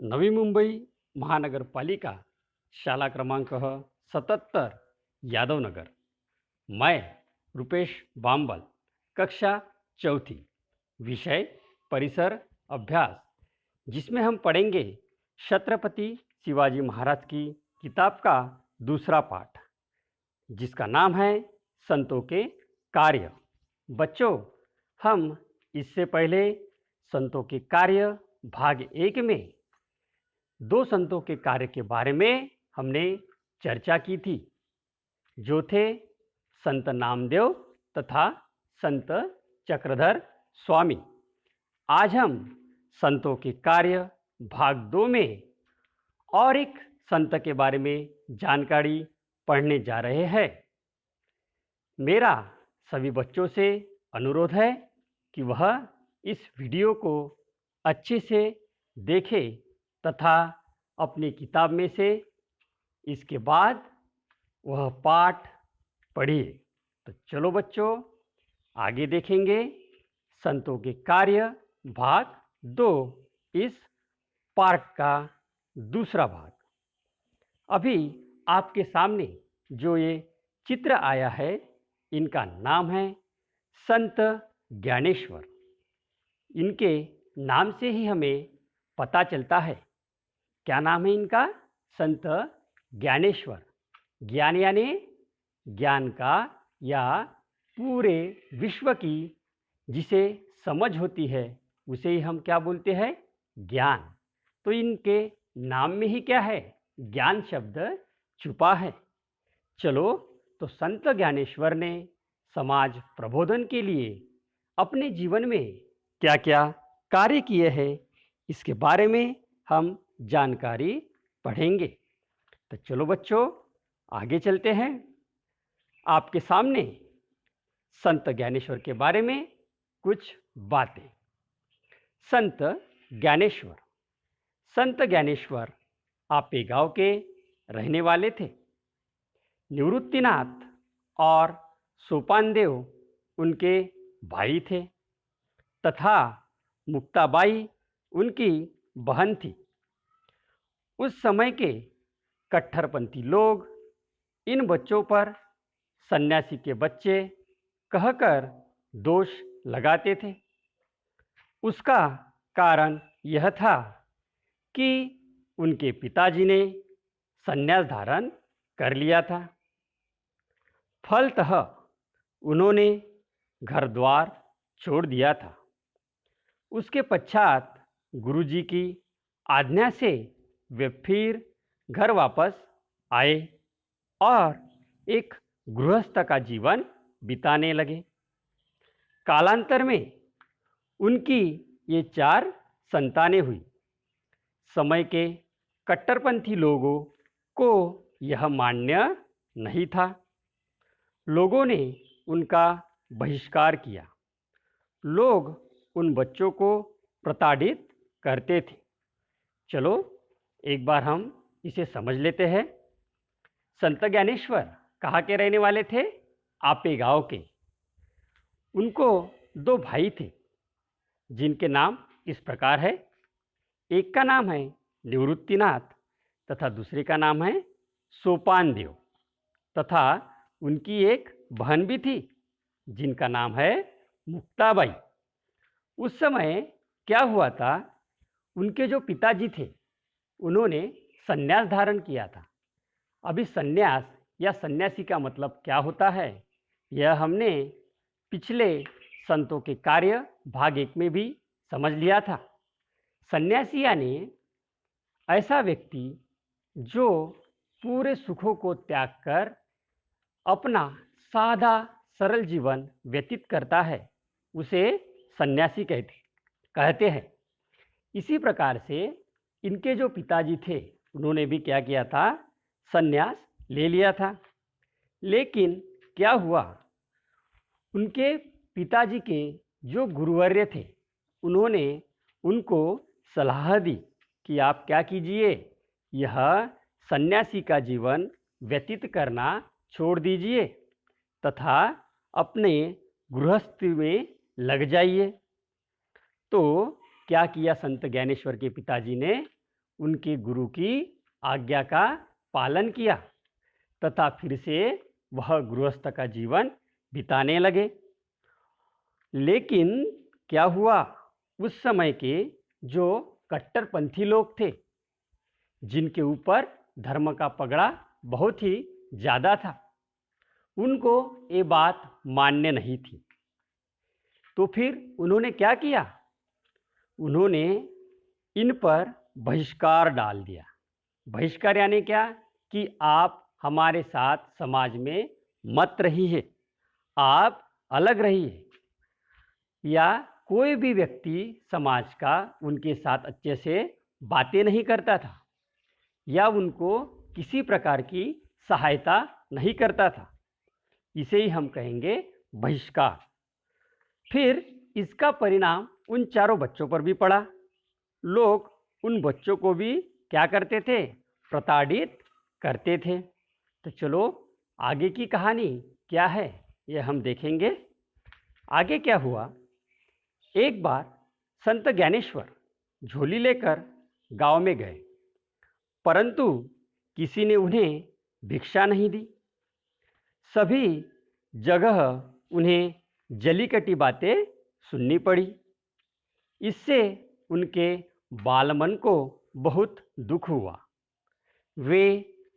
नवी मुंबई महानगरपालिका शाला क्रमांक 77 यादवनगर। मैं रुपेश बांबल, कक्षा चौथी, विषय परिसर अभ्यास, जिसमें हम पढ़ेंगे छत्रपति शिवाजी महाराज की किताब का दूसरा पाठ, जिसका नाम है संतों के कार्य। बच्चों, हम इससे पहले संतों के कार्य भाग 1 में 2 संतों के कार्य के बारे में हमने चर्चा की थी, जो थे संत नामदेव तथा संत चक्रधर स्वामी। आज हम संतों के कार्य भाग 2 में और एक संत के बारे में जानकारी पढ़ने जा रहे हैं। मेरा सभी बच्चों से अनुरोध है कि वह इस वीडियो को अच्छे से देखें तथा अपनी किताब में से इसके बाद वह पाठ पढ़िए। तो चलो बच्चों, आगे देखेंगे संतों के कार्य भाग 2, इस पाठ का दूसरा भाग। अभी आपके सामने जो ये चित्र आया है, इनका नाम है संत ज्ञानेश्वर। इनके नाम से ही हमें पता चलता है। क्या नाम है इनका? संत ज्ञानेश्वर। ज्ञान यानी ज्ञान का या पूरे विश्व की जिसे समझ होती है, उसे ही हम क्या बोलते हैं? ज्ञान। तो इनके नाम में ही क्या है? ज्ञान शब्द छुपा है। चलो, तो संत ज्ञानेश्वर ने समाज प्रबोधन के लिए अपने जीवन में क्या क्या कार्य किए हैं, इसके बारे में हम जानकारी पढ़ेंगे। तो चलो बच्चों, आगे चलते हैं। आपके सामने संत ज्ञानेश्वर के बारे में कुछ बातें। संत ज्ञानेश्वर। संत ज्ञानेश्वर आपे गांव के रहने वाले थे। निवृत्तिनाथ और सोपानदेव उनके भाई थे तथा मुक्ताबाई उनकी बहन थी। उस समय के कट्टरपंथी लोग इन बच्चों पर सन्यासी के बच्चे कहकर दोष लगाते थे। उसका कारण यह था कि उनके पिताजी ने सन्यास धारण कर लिया था। फलतः उन्होंने घर द्वार छोड़ दिया था। उसके पश्चात गुरुजी की आज्ञा से वे फिर घर वापस आए और एक गृहस्थ का जीवन बिताने लगे। कालांतर में उनकी ये 4 संतानें हुई। समय के कट्टरपंथी लोगों को यह मान्य नहीं था। लोगों ने उनका बहिष्कार किया। लोग उन बच्चों को प्रताड़ित करते थे। चलो, एक बार हम इसे समझ लेते हैं। संत ज्ञानेश्वर कहाँ के रहने वाले थे? आपे गांव के। उनको 2 भाई थे, जिनके नाम इस प्रकार है। एक का नाम है निवृत्तिनाथ तथा दूसरे का नाम है सोपानदेव, तथा उनकी एक बहन भी थी, जिनका नाम है मुक्ताबाई। उस समय क्या हुआ था, उनके जो पिताजी थे, उन्होंने सन्यास धारण किया था। अभी सन्यास या सन्यासी का मतलब क्या होता है, यह हमने पिछले संतों के कार्य भाग 1 में भी समझ लिया था। सन्यासी यानी ऐसा व्यक्ति जो पूरे सुखों को त्याग कर अपना सादा सरल जीवन व्यतीत करता है, उसे सन्यासी कहते हैं। इसी प्रकार से इनके जो पिताजी थे, उन्होंने भी क्या किया था? सन्यास ले लिया था। लेकिन क्या हुआ, उनके पिताजी के जो गुरुवर्य थे, उन्होंने उनको सलाह दी कि आप क्या कीजिए, यह सन्यासी का जीवन व्यतीत करना छोड़ दीजिए तथा अपने गृहस्थी में लग जाइए। तो क्या किया संत ज्ञानेश्वर के पिताजी ने? उनके गुरु की आज्ञा का पालन किया तथा फिर से वह गृहस्थ का जीवन बिताने लगे। लेकिन क्या हुआ, उस समय के जो कट्टरपंथी लोग थे, जिनके ऊपर धर्म का पगड़ा बहुत ही ज़्यादा था, उनको ये बात मान्य नहीं थी। तो फिर उन्होंने क्या किया, उन्होंने इन पर बहिष्कार डाल दिया। बहिष्कार यानी क्या, कि आप हमारे साथ समाज में मत रहिए, आप अलग रहिए, या कोई भी व्यक्ति समाज का उनके साथ अच्छे से बातें नहीं करता था या उनको किसी प्रकार की सहायता नहीं करता था। इसे ही हम कहेंगे बहिष्कार। फिर इसका परिणाम उन चारों बच्चों पर भी पड़ा। लोग उन बच्चों को भी क्या करते थे, प्रताड़ित करते थे। तो चलो आगे की कहानी क्या है ये हम देखेंगे। आगे क्या हुआ, एक बार संत ज्ञानेश्वर झोली लेकर गांव में गए, परंतु किसी ने उन्हें भिक्षा नहीं दी। सभी जगह उन्हें जलीकटी बातें सुननी पड़ी। इससे उनके बालमन को बहुत दुख हुआ। वे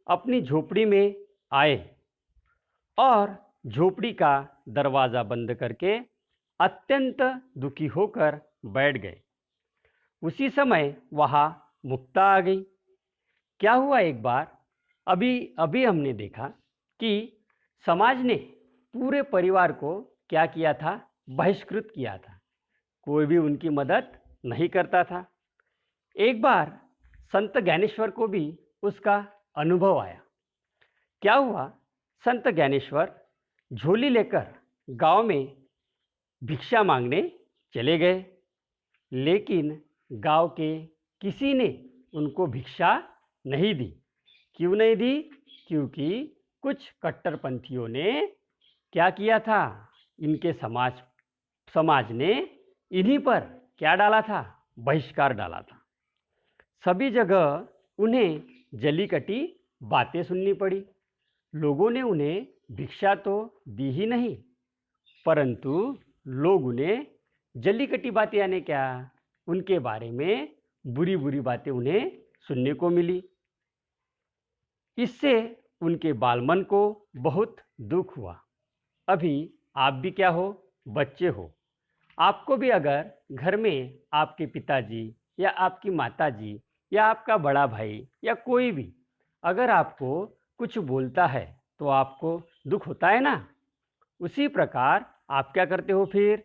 अपनी झोपड़ी में आए और झोपड़ी का दरवाज़ा बंद करके अत्यंत दुखी होकर बैठ गए। उसी समय वहाँ मुक्ता आ गई। क्या हुआ, एक बार अभी अभी हमने देखा कि समाज ने पूरे परिवार को क्या किया था, बहिष्कृत किया था। कोई भी उनकी मदद नहीं करता था। एक बार संत ज्ञानेश्वर को भी उसका अनुभव आया। क्या हुआ, संत ज्ञानेश्वर झोली लेकर गांव में भिक्षा मांगने चले गए, लेकिन गांव के किसी ने उनको भिक्षा नहीं दी। क्यों नहीं दी, क्योंकि कुछ कट्टरपंथियों ने क्या किया था, इनके समाज ने इन्हीं पर क्या डाला था, बहिष्कार डाला था। सभी जगह उन्हें जलीकटी बातें सुननी पड़ी। लोगों ने उन्हें भिक्षा तो दी ही नहीं, परंतु लोग उन्हें जलीकटी बातें यानी क्या, उनके बारे में बुरी बुरी बातें उन्हें सुनने को मिली। इससे उनके बालमन को बहुत दुख हुआ। अभी आप भी क्या हो, बच्चे हो। आपको भी अगर घर में आपके पिताजी या आपकी माताजी या आपका बड़ा भाई या कोई भी अगर आपको कुछ बोलता है तो आपको दुख होता है ना। उसी प्रकार आप क्या करते हो, फिर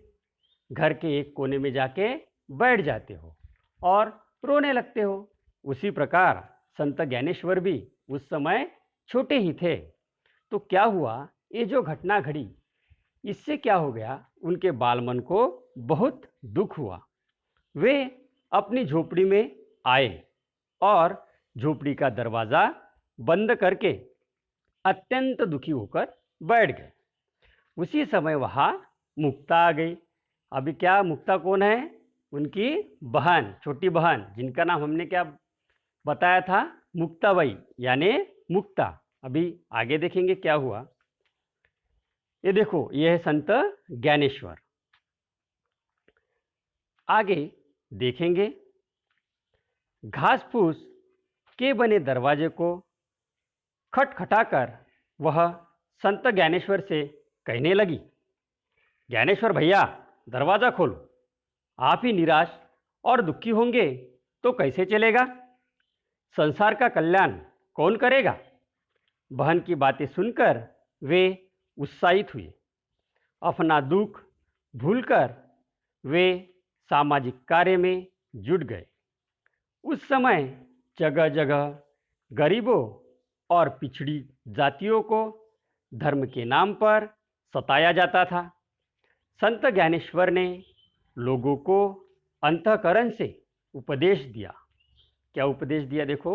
घर के एक कोने में जाके बैठ जाते हो और रोने लगते हो। उसी प्रकार संत ज्ञानेश्वर भी उस समय छोटे ही थे। तो क्या हुआ, ये जो घटना घड़ी, इससे क्या हो गया, उनके बालमन को बहुत दुख हुआ। वे अपनी झोपड़ी में आए और झोपड़ी का दरवाज़ा बंद करके अत्यंत दुखी होकर बैठ गए। उसी समय वहाँ मुक्ता आ गई। अभी क्या, मुक्ता कौन है, उनकी बहन, छोटी बहन, जिनका नाम हमने क्या बताया था, मुक्ताबाई यानी मुक्ता। अभी आगे देखेंगे क्या हुआ। ये देखो, ये है संत ज्ञानेश्वर। आगे देखेंगे, घास फूस के बने दरवाजे को खटखटाकर वह संत ज्ञानेश्वर से कहने लगी, ज्ञानेश्वर भैया दरवाज़ा खोलो, आप ही निराश और दुखी होंगे तो कैसे चलेगा, संसार का कल्याण कौन करेगा। बहन की बातें सुनकर वे उत्साहित हुए। अपना दुख भूलकर वे सामाजिक कार्य में जुट गए। उस समय जगह जगह गरीबों और पिछड़ी जातियों को धर्म के नाम पर सताया जाता था। संत ज्ञानेश्वर ने लोगों को अंतःकरण से उपदेश दिया। क्या उपदेश दिया, देखो,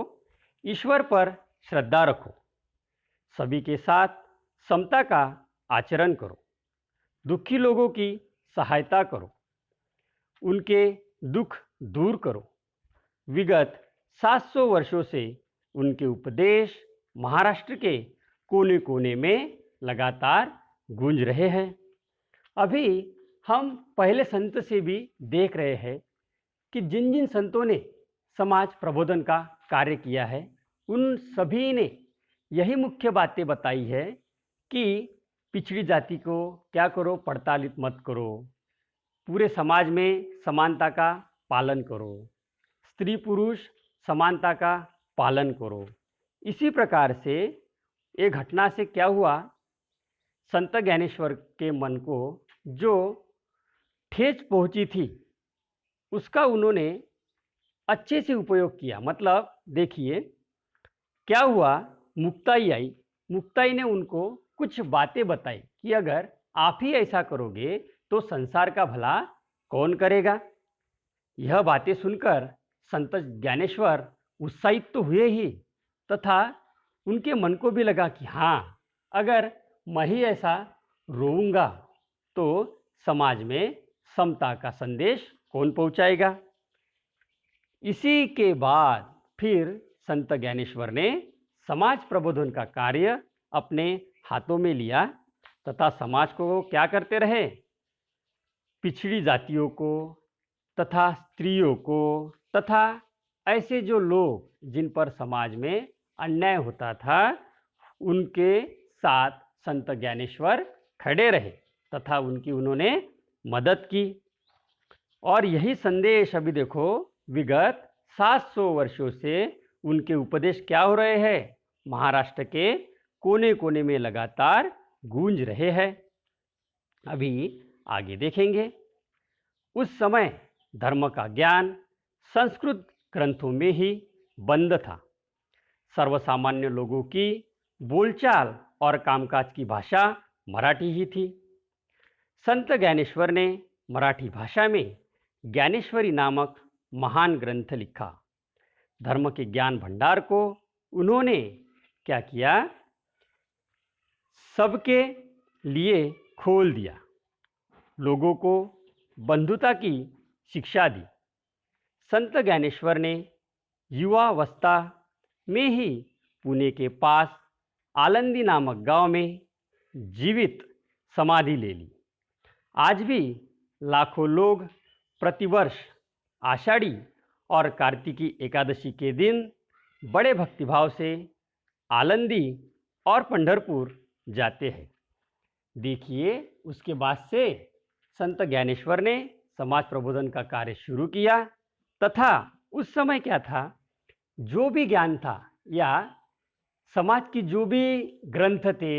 ईश्वर पर श्रद्धा रखो, सभी के साथ समता का आचरण करो, दुखी लोगों की सहायता करो, उनके दुख दूर करो, विगत 700 वर्षों से उनके उपदेश महाराष्ट्र के कोने कोने में लगातार गूंज रहे हैं। अभी हम पहले संत से भी देख रहे हैं कि जिन जिन संतों ने समाज प्रबोधन का कार्य किया है, उन सभी ने यही मुख्य बातें बताई है कि पिछड़ी जाति को क्या करो, प्रताड़ित मत करो, पूरे समाज में समानता का पालन करो, स्त्री पुरुष समानता का पालन करो। इसी प्रकार से एक घटना से क्या हुआ, संत ज्ञानेश्वर के मन को जो ठेस पहुंची थी उसका उन्होंने अच्छे से उपयोग किया। मतलब देखिए क्या हुआ, मुक्ताई आई, मुक्ताई ने उनको कुछ बातें बताई कि अगर आप ही ऐसा करोगे तो संसार का भला कौन करेगा। यह बातें सुनकर संत ज्ञानेश्वर उत्साहित तो हुए ही, तथा उनके मन को भी लगा कि हाँ, अगर मैं ही ऐसा रोऊंगा तो समाज में समता का संदेश कौन पहुंचाएगा। इसी के बाद फिर संत ज्ञानेश्वर ने समाज प्रबोधन का कार्य अपने हाथों में लिया तथा समाज को क्या करते रहे, पिछड़ी जातियों को तथा स्त्रियों को तथा ऐसे जो लोग जिन पर समाज में अन्याय होता था, उनके साथ संत ज्ञानेश्वर खड़े रहे तथा उनकी उन्होंने मदद की। और यही संदेश अभी देखो विगत 700 वर्षों से उनके उपदेश क्या हो रहे हैं, महाराष्ट्र के कोने कोने में लगातार गूंज रहे हैं। अभी आगे देखेंगे। उस समय धर्म का ज्ञान संस्कृत ग्रंथों में ही बंद था। सर्वसामान्य लोगों की बोलचाल और कामकाज की भाषा मराठी ही थी। संत ज्ञानेश्वर ने मराठी भाषा में ज्ञानेश्वरी नामक महान ग्रंथ लिखा। धर्म के ज्ञान भंडार को उन्होंने क्या किया, सबके लिए खोल दिया, लोगों को बंधुता की शिक्षा दी। संत ज्ञानेश्वर ने युवावस्था में ही पुणे के पास आलंदी नामक गांव में जीवित समाधि ले ली। आज भी लाखों लोग प्रतिवर्ष आषाढ़ी और कार्तिकी एकादशी के दिन बड़े भक्तिभाव से आलंदी और पंढरपुर जाते हैं। देखिए उसके बाद से संत ज्ञानेश्वर ने समाज प्रबोधन का कार्य शुरू किया तथा उस समय क्या था, जो भी ज्ञान था या समाज की जो भी ग्रंथ थे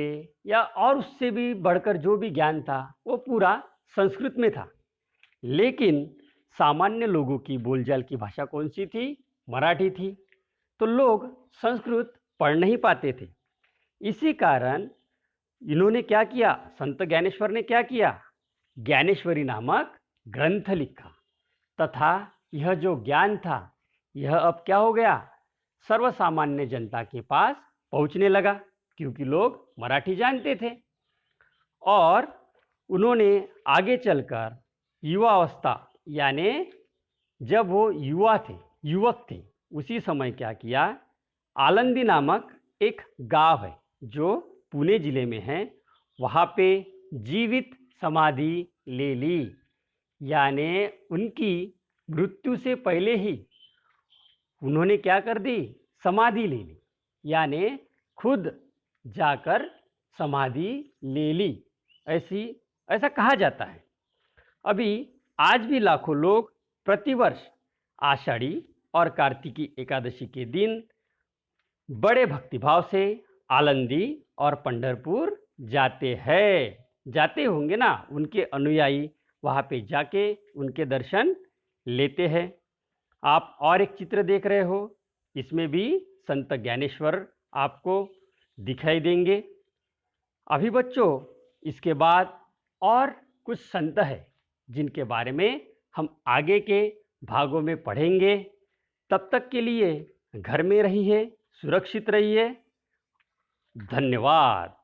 या और उससे भी बढ़कर जो भी ज्ञान था वो पूरा संस्कृत में था। लेकिन सामान्य लोगों की बोलचाल की भाषा कौन सी थी, मराठी थी। तो लोग संस्कृत पढ़ नहीं पाते थे। इसी कारण इन्होंने क्या किया, संत ज्ञानेश्वर ने क्या किया, ज्ञानेश्वरी नामक ग्रंथ लिखा तथा यह जो ज्ञान था यह अब क्या हो गया, सर्वसामान्य जनता के पास पहुंचने लगा, क्योंकि लोग मराठी जानते थे। और उन्होंने आगे चलकर युवावस्था यानी जब वो युवक थे उसी समय क्या किया, आलंदी नामक एक गांव है जो पुणे जिले में है, वहाँ पे जीवित समाधि ले ली। यानी उनकी मृत्यु से पहले ही उन्होंने क्या कर दी, समाधि ले ली, यानी खुद जाकर समाधि ले ली, ऐसा कहा जाता है। अभी आज भी लाखों लोग प्रतिवर्ष आषाढ़ी और कार्तिकी एकादशी के दिन बड़े भक्तिभाव से आलंदी और पंढरपुर जाते होंगे ना, उनके अनुयायी वहाँ पे जाके उनके दर्शन लेते हैं। आप और एक चित्र देख रहे हो, इसमें भी संत ज्ञानेश्वर आपको दिखाई देंगे। अभी बच्चों इसके बाद और कुछ संत है जिनके बारे में हम आगे के भागों में पढ़ेंगे। तब तक के लिए घर में रहिए, सुरक्षित रहिए। धन्यवाद।